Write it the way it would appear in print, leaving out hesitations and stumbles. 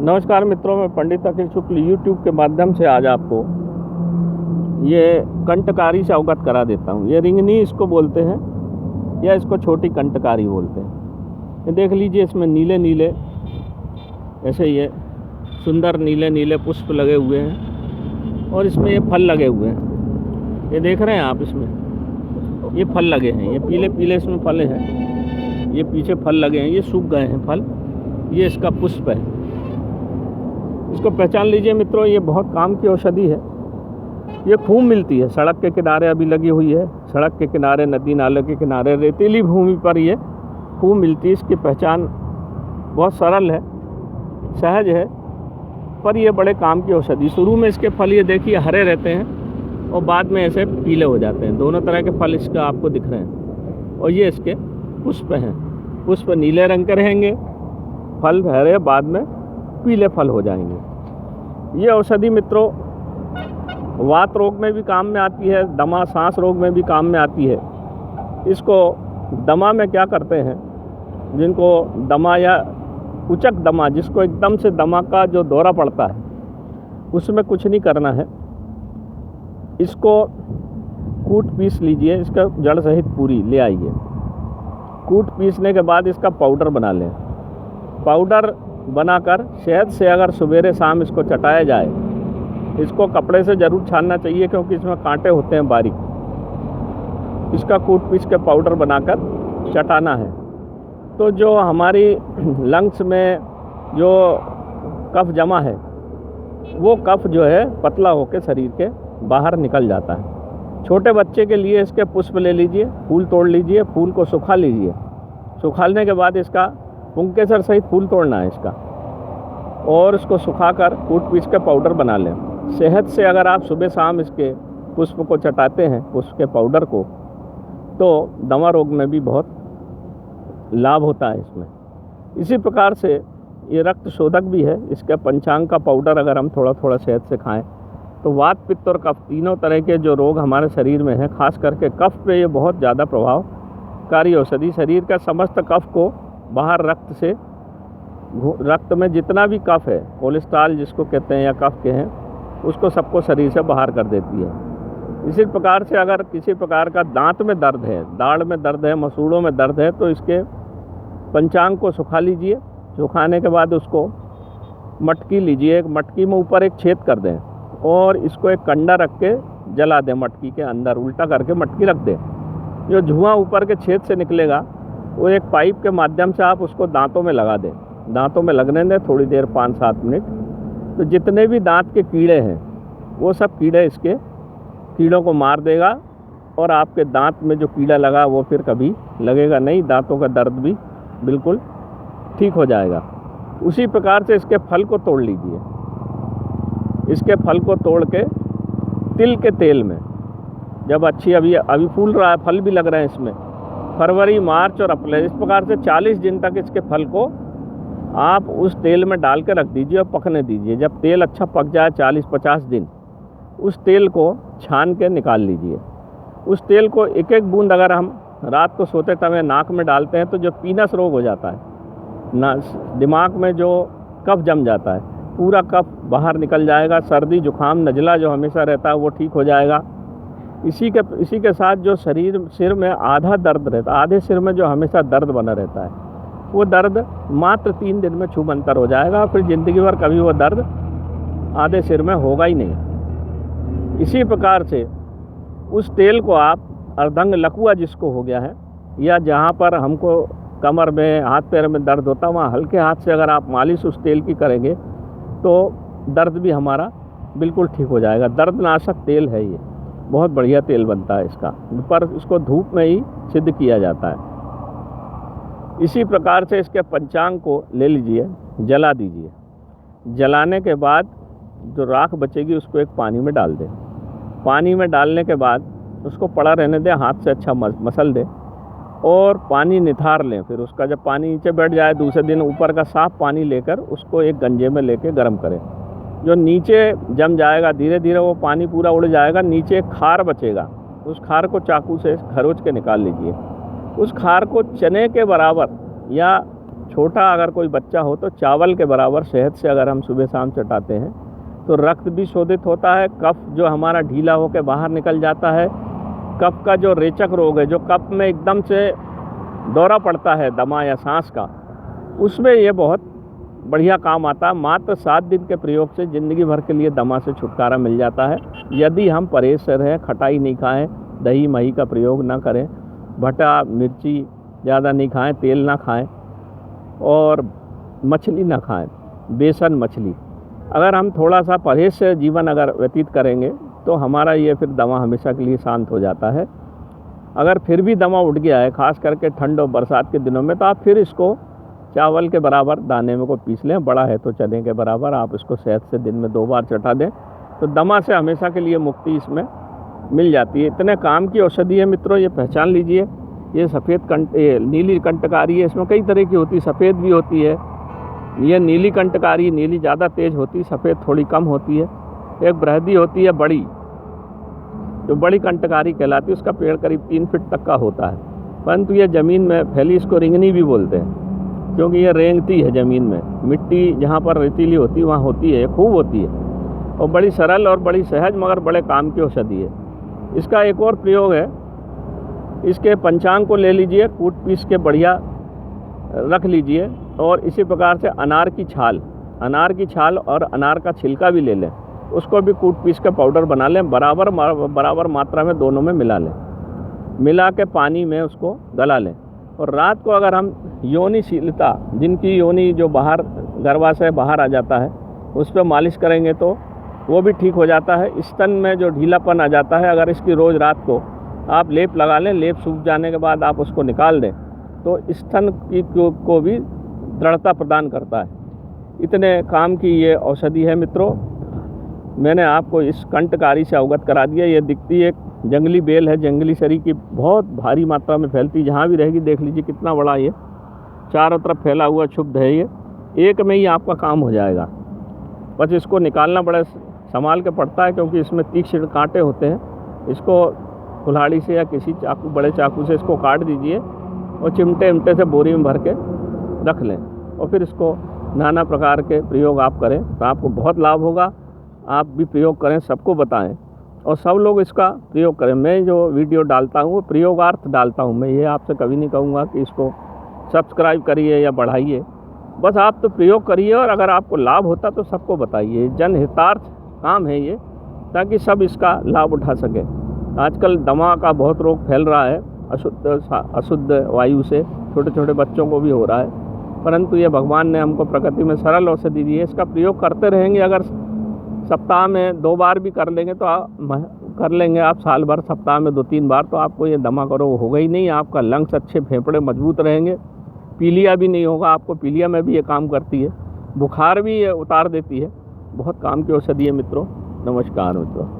नमस्कार मित्रों, मैं पंडित अखिल शुक्ल यूट्यूब के माध्यम से आज आपको ये कंटकारी से अवगत करा देता हूँ। ये रिंगनी इसको बोलते हैं या इसको छोटी कंटकारी बोलते हैं। ये देख लीजिए, इसमें नीले नीले ऐसे ये सुंदर नीले नीले पुष्प लगे हुए हैं और इसमें ये फल लगे हुए हैं। ये देख रहे हैं आप, इसमें ये फल लगे हैं, ये पीले पीले इसमें फल हैं, ये पीछे फल लगे हैं, ये सूख गए हैं फल। ये इसका पुष्प है। इसको पहचान लीजिए मित्रों, ये बहुत काम की औषधि है। ये खूब मिलती है, सड़क के किनारे अभी लगी हुई है, सड़क के किनारे, नदी नाले के किनारे, रेतीली भूमि पर ये खूब मिलती है। इसकी पहचान बहुत सरल है, सहज है, पर ये बड़े काम की औषधि। शुरू में इसके फल ये देखिए हरे रहते हैं और बाद में ऐसे पीले हो जाते हैं। दोनों तरह के फल इसका आपको दिख रहे हैं। और ये इसके पुष्प हैं। पुष्प नीले रंग के रहेंगे, फल हरे, बाद में पीले फल हो जाएंगे। ये औषधि मित्रों वात रोग में भी काम में आती है, दमा सांस रोग में भी काम में आती है। इसको दमा में क्या करते हैं, जिनको दमा या उचक दमा, जिसको एकदम से दमा का जो दौरा पड़ता है, उसमें कुछ नहीं करना है। इसको कूट पीस लीजिए, इसका जड़ सहित पूरी ले आइए। कूट पीसने के बाद इसका पाउडर बना लें। पाउडर बनाकर शहद से अगर सवेरे शाम इसको चटाया जाए, इसको कपड़े से ज़रूर छानना चाहिए क्योंकि इसमें कांटे होते हैं बारीक। इसका कूट पीस के पाउडर बनाकर चटाना है तो जो हमारी लंग्स में जो कफ जमा है, वो कफ जो है पतला होकर शरीर के बाहर निकल जाता है। छोटे बच्चे के लिए इसके पुष्प ले लीजिए, फूल तोड़ लीजिए, फूल को सुखा लीजिए। सुखाने के बाद इसका पुंकेसर सहित फूल तोड़ना है इसका, और इसको सुखाकर कूट पीस के पाउडर बना लें। शहद से अगर आप सुबह शाम इसके पुष्प को चटाते हैं, पुष्प के पाउडर को, तो दमा रोग में भी बहुत लाभ होता है इसमें। इसी प्रकार से ये रक्त शोधक भी है। इसके पंचांग का पाउडर अगर हम थोड़ा थोड़ा शहद से खाएं तो वात, पित्त और कफ, तीनों तरह के जो रोग हमारे शरीर में हैं, खास करके कफ पे ये बहुत ज़्यादा प्रभावकारी औषधि। शरीर का समस्त कफ को बाहर रक्त से, रक्त में जितना भी कफ है, कोलेस्ट्रॉल जिसको कहते हैं या कफ के हैं, उसको सबको शरीर से बाहर कर देती है। इसी प्रकार से अगर किसी प्रकार का दांत में दर्द है, दाढ़ में दर्द है, मसूड़ों में दर्द है, तो इसके पंचांग को सुखा लीजिए। सुखाने के बाद उसको मटकी लीजिए, एक मटकी में ऊपर एक छेद कर दें और इसको एक कंडा रख के जला दें। मटकी के अंदर उल्टा करके मटकी रख दें। जो धुआं ऊपर के छेद से निकलेगा, वो एक पाइप के माध्यम से आप उसको दांतों में लगा दें। दांतों में लगने दें थोड़ी देर, 5-7 मिनट। तो जितने भी दांत के कीड़े हैं, वो सब कीड़े इसके कीड़ों को मार देगा और आपके दांत में जो कीड़ा लगा वो फिर कभी लगेगा नहीं। दांतों का दर्द भी बिल्कुल ठीक हो जाएगा। उसी प्रकार से इसके फल को तोड़ लीजिए। इसके फल को तोड़ के तिल के तेल में, जब अभी फूल रहा है, फल भी लग रहे हैं इसमें, फरवरी, मार्च और अप्रैल, इस प्रकार से 40 दिन तक इसके फल को आप उस तेल में डाल के रख दीजिए और पकने दीजिए। जब तेल अच्छा पक जाए, 40-50 दिन, उस तेल को छान के निकाल लीजिए। उस तेल को एक एक बूंद अगर हम रात को सोते समय नाक में डालते हैं तो जो पीनस रोग हो जाता है, दिमाग में जो कफ जम जाता है, पूरा कफ बाहर निकल जाएगा। सर्दी, जुकाम, नज़ला जो हमेशा रहता है वो ठीक हो जाएगा। इसी के साथ जो सिर में आधा दर्द रहता है, आधे सिर में जो हमेशा दर्द बना रहता है, वो दर्द मात्र 3 दिन में छूमंतर हो जाएगा। फिर ज़िंदगी भर कभी वो दर्द आधे सिर में होगा ही नहीं। इसी प्रकार से उस तेल को आप अर्धंग लकवा जिसको हो गया है, या जहाँ पर हमको कमर में, हाथ पैर में दर्द होता है, वहाँ हल्के हाथ से अगर आप मालिश उस तेल की करेंगे तो दर्द भी हमारा बिल्कुल ठीक हो जाएगा। दर्दनाशक तेल है ये, बहुत बढ़िया तेल बनता है इसका, पर इसको धूप में ही सिद्ध किया जाता है। इसी प्रकार से इसके पंचांग को ले लीजिए, जला दीजिए। जलाने के बाद जो राख बचेगी उसको एक पानी में डाल दें। पानी में डालने के बाद उसको पड़ा रहने दें, हाथ से अच्छा मसल दें और पानी निथार लें। फिर उसका जब पानी नीचे बैठ जाए, दूसरे दिन ऊपर का साफ पानी लेकर उसको एक गंजे में लेके गर्म करें। जो नीचे जम जाएगा, धीरे धीरे वो पानी पूरा उड़ जाएगा, नीचे एक खार बचेगा, उस खार को चाकू से खरोच के निकाल लीजिए। उस खार को चने के बराबर या छोटा अगर कोई बच्चा हो तो चावल के बराबर शहद से अगर हम सुबह शाम चटाते हैं तो रक्त भी शोधित होता है, कफ जो हमारा ढीला होकर बाहर निकल जाता है, कफ का जो रेचक रोग है, जो कफ में एकदम से दौरा पड़ता है दमा या सांस का, उसमें ये बहुत बढ़िया काम आता है। मात्र 7 दिन के प्रयोग से ज़िंदगी भर के लिए दमा से छुटकारा मिल जाता है, यदि हम परहेज से रहें, खटाई नहीं खाएं, दही मही का प्रयोग ना करें, भटा मिर्ची ज़्यादा नहीं खाएं, तेल ना खाएं और मछली ना खाएं, बेसन मछली। अगर हम थोड़ा सा परहेज से जीवन अगर व्यतीत करेंगे तो हमारा ये फिर दमा हमेशा के लिए शांत हो जाता है। अगर फिर भी दमा उठ गया है, खास करके ठंड और बरसात के दिनों में, तो आप फिर इसको चावल के बराबर दाने में को पीस लें, बड़ा है तो चने के बराबर, आप इसको शहद से दिन में 2 बार चटा दें तो दमा से हमेशा के लिए मुक्ति इसमें मिल जाती है। इतने काम की औषधि है मित्रों, ये पहचान लीजिए। ये नीली कंटकारी है, इसमें कई तरह की होती है, सफ़ेद भी होती है। ये नीली कंटकारी, नीली ज़्यादा तेज़ होती है, सफ़ेद थोड़ी कम होती है। एक बृहदी होती है बड़ी, जो बड़ी कंटकारी कहलाती है, उसका पेड़ करीब 3 फीट तक का होता है, परंतु ये ज़मीन में फैली, इसको रिंगनी भी बोलते हैं क्योंकि ये रेंगती है ज़मीन में। मिट्टी जहाँ पर रेतीली होती है वहाँ होती है, खूब होती है और बड़ी सरल और बड़ी सहज मगर बड़े काम की औषधि है। इसका एक और प्रयोग है, इसके पंचांग को ले लीजिए, कूट पीस के बढ़िया रख लीजिए और इसी प्रकार से अनार की छाल और अनार का छिलका भी ले लें, उसको भी कूट पीस के पाउडर बना लें, बराबर मात्रा में दोनों में मिला लें, मिला के पानी में उसको गला लें। और रात को अगर हम योनि शीलता, जिनकी योनि जो बाहर गर्भाशय बाहर आ जाता है, उस पर मालिश करेंगे तो वो भी ठीक हो जाता है। स्तन में जो ढीलापन आ जाता है, अगर इसकी रोज़ रात को आप लेप लगा लें, लेप सूख जाने के बाद आप उसको निकाल दें तो स्तन की को भी दृढ़ता प्रदान करता है। इतने काम की ये औषधि है मित्रों। मैंने आपको इस कंटकारी से अवगत करा दिया। ये दिखती एक जंगली बेल है, जंगली सरी की, बहुत भारी मात्रा में फैलती, जहाँ भी रहेगी देख लीजिए कितना बड़ा ये चारों तरफ फैला हुआ क्षुब्ध है। ये एक में ही आपका काम हो जाएगा, बस इसको निकालना बड़ा संभाल के पड़ता है क्योंकि इसमें तीक्ष्ण कांटे होते हैं। इसको कुल्हाड़ी से या किसी चाकू, बड़े चाकू से इसको काट दीजिए और चिमटे से बोरी में भर के रख लें और फिर इसको नाना प्रकार के प्रयोग आप करें तो आपको बहुत लाभ होगा। आप भी प्रयोग करें, सबको बताएं और सब लोग इसका प्रयोग करें। मैं जो वीडियो डालता हूँ वो प्रयोगार्थ डालता हूँ, मैं ये आपसे कभी नहीं कहूँगा कि इसको सब्सक्राइब करिए या बढ़ाइए, बस आप तो प्रयोग करिए और अगर आपको लाभ होता तो सबको बताइए। जनहितार्थ काम है ये, ताकि सब इसका लाभ उठा सकें। आजकल दमा का बहुत रोग फैल रहा है, अशुद्ध वायु से छोटे छोटे बच्चों को भी हो रहा है, परंतु ये भगवान ने हमको प्रकृति में सरल औषधि दी है। इसका प्रयोग करते रहेंगे, अगर सप्ताह में 2 बार भी कर लेंगे तो कर लेंगे आप साल भर, सप्ताह में 2-3 बार, तो आपको ये दमा का रोग होगा ही नहीं। आपका लंग्स अच्छे, फेफड़े मजबूत रहेंगे, पीलिया भी नहीं होगा आपको। पीलिया में भी ये काम करती है, बुखार भी ये उतार देती है। बहुत काम की औषधि है मित्रों। नमस्कार मित्रों।